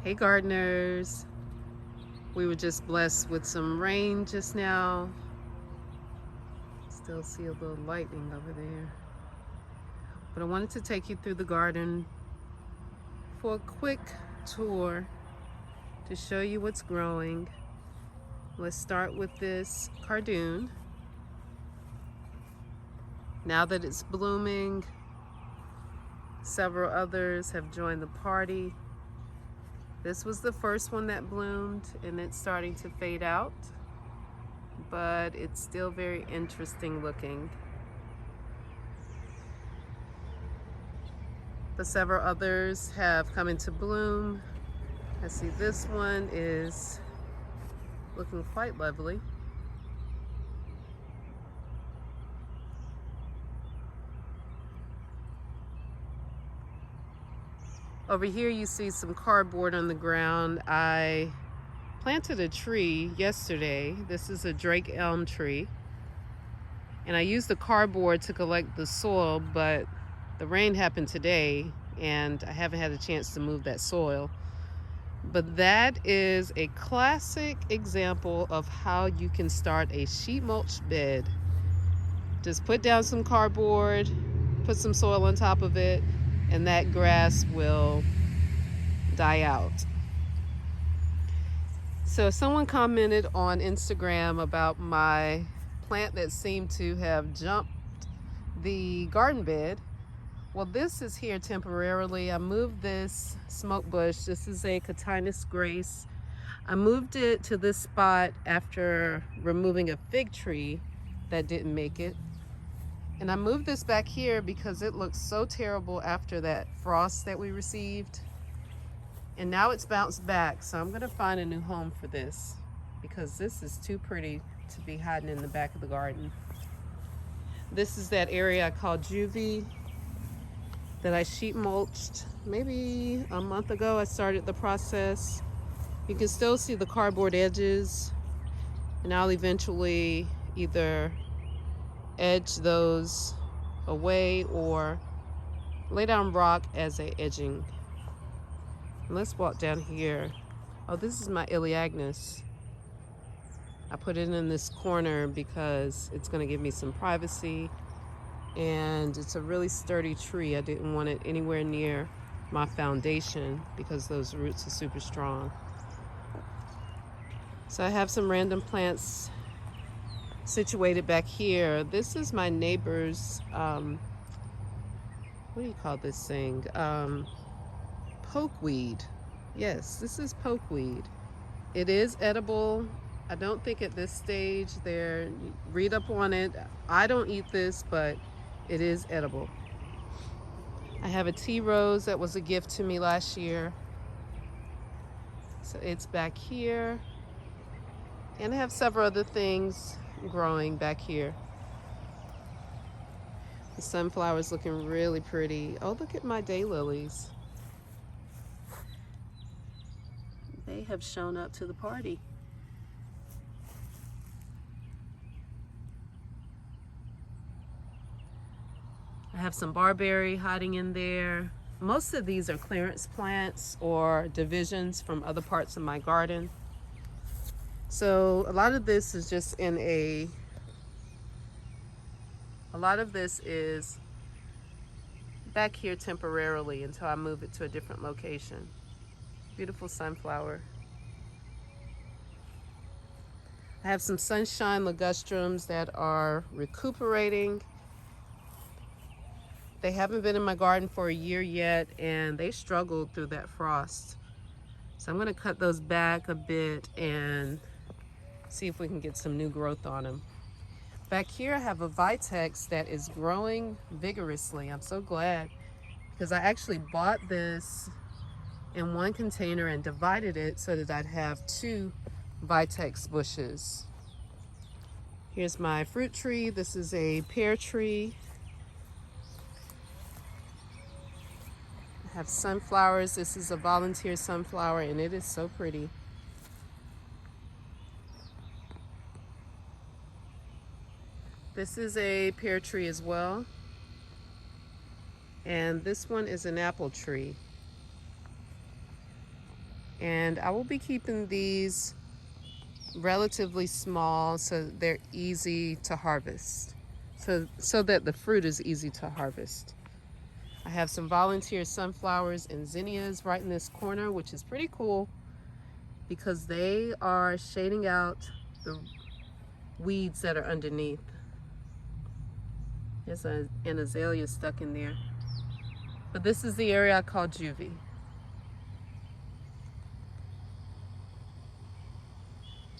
Hey gardeners, we were just blessed with some rain just now. Still see a little lightning over there. But I wanted to take you through the garden for a quick tour to show you what's growing. Let's start with this cardoon. Now that it's blooming, several others have joined the party. This was the first one that bloomed and it's starting to fade out, but it's still very interesting looking. But several others have come into bloom. I see this one is looking quite lovely. Over here you see some cardboard on the ground. I planted a tree yesterday. This is a Drake elm tree. And I used the cardboard to collect the soil, but the rain happened today and I haven't had a chance to move that soil. But that is a classic example of how you can start a sheet mulch bed. Just put down some cardboard, put some soil on top of it, and that grass will die out. So someone commented on Instagram about my plant that seemed to have jumped the garden bed. Well, this is here temporarily. I moved this smoke bush. This is a Cottage grace. I moved it to this spot after removing a fig tree that didn't make it. And I moved this back here because it looks so terrible after that frost that we received. And now it's bounced back, so I'm gonna find a new home for this because this is too pretty to be hiding in the back of the garden. This is that area I call juvie that I sheet mulched maybe a month ago. I started the process. You can still see the cardboard edges, and I'll eventually either edge those away or lay down rock as a edging. Let's walk down here. Oh, this is my Iliagnus. I put it in this corner because it's going to give me some privacy, and it's a really sturdy tree. I didn't want it anywhere near my foundation because those roots are super strong. So I have some random plants situated back here. This is my neighbor's, what do you call this thing? Pokeweed. Yes, this is pokeweed. It is edible. I don't think at this stage there, read up on it. I don't eat this, but it is edible. I have a tea rose that was a gift to me last year. So it's back here. And I have several other things growing back here. The sunflower's looking really pretty. Oh, look at my daylilies. They have shown up to the party. I have some barberry hiding in there. Most of these are clearance plants or divisions from other parts of my garden. So a lot of this is just in a lot of this is back here temporarily until I move it to a different location. Beautiful sunflower. I have some sunshine ligustrums that are recuperating. They haven't been in my garden for a year yet, and they struggled through that frost. So I'm going to cut those back a bit and see if we can get some new growth on them. Back here I have a vitex that is growing vigorously. I'm so glad because I actually bought this in one container and divided it so that I'd have two vitex bushes. Here's my fruit tree. This is a pear tree. I have sunflowers. This is a volunteer sunflower and it is so pretty. This is a pear tree as well. And this one is an apple tree. And I will be keeping these relatively small so they're easy to harvest. So that the fruit is easy to harvest. I have some volunteer sunflowers and zinnias right in this corner, which is pretty cool because they are shading out the weeds that are underneath. There's an azalea stuck in there. But this is the area I call juvie.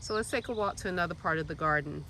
So let's take a walk to another part of the garden.